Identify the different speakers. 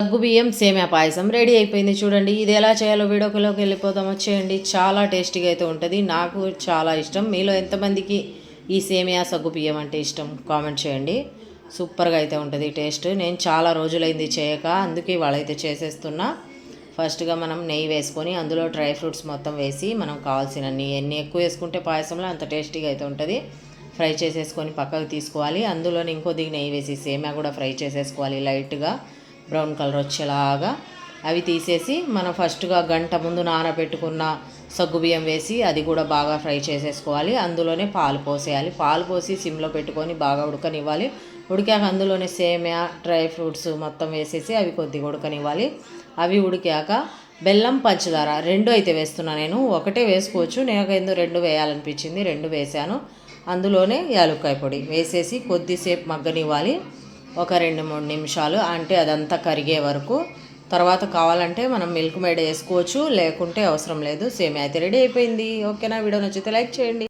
Speaker 1: సగ్గుబియ్యం సేమియా పాయసం రెడీ అయిపోయింది చూడండి. ఇది ఎలా చేయాలో వీడియోలోకి వెళ్ళిపోదాం, వచ్చేయండి. చాలా టేస్టీగా అయితే ఉంటుంది. నాకు చాలా ఇష్టం. మీలో ఎంతమందికి ఈ సేమియా సగ్గుబియ్యం అంటే ఇష్టం కామెంట్ చేయండి. సూపర్గా అయితే ఉంటుంది టేస్ట్. నేను చాలా రోజులైంది చేయక, అందుకే వాళ్ళైతే చేసేస్తున్నా. ఫస్ట్గా మనం నెయ్యి వేసుకొని అందులో డ్రై ఫ్రూట్స్ మొత్తం వేసి మనం కావాల్సినన్ని ఎన్ని ఎక్కువ వేసుకుంటే పాయసంలో అంత టేస్టీగా అయితే ఉంటుంది. ఫ్రై చేసేసుకొని పక్కకు తీసుకోవాలి. అందులోనే ఇంకొద్దిగా నెయ్యి వేసి సేమియా కూడా ఫ్రై చేసేసుకోవాలి లైట్గా బ్రౌన్ కలర్ వచ్చేలాగా. అవి తీసేసి మనం ఫస్ట్గా గంట ముందు నానబెట్టుకున్న సగ్గుబియ్యం వేసి అది కూడా బాగా ఫ్రై చేసేసుకోవాలి. అందులోనే పాలు పోసేయాలి. పాలు పోసి సిమ్లో పెట్టుకొని బాగా ఉడకనివ్వాలి. ఉడికాక అందులోనే సేమియా డ్రై ఫ్రూట్స్ మొత్తం వేసేసి అవి కొద్దిగా ఉడకనివ్వాలి. అవి ఉడికాక బెల్లం పంచదార రెండు అయితే వేస్తున్నా. నేను ఒకటే వేసుకోవచ్చు, నేను రెండు వేయాలనిపించింది, రెండు వేసాను. అందులోనే యాలక్కాయ పొడి వేసేసి కొద్దిసేపు మగ్గనివ్వాలి. ఒక 2-3 నిమిషాలు, అంటే అదంతా కరిగే వరకు. తర్వాత కావాలంటే మనం మిల్క్ మేడ్ వేసుకోవచ్చు, లేకుంటే అవసరం లేదు. సేమియా అయితే రెడీ అయిపోయింది. ఓకేనా? వీడియో నచ్చితే లైక్ చేయండి.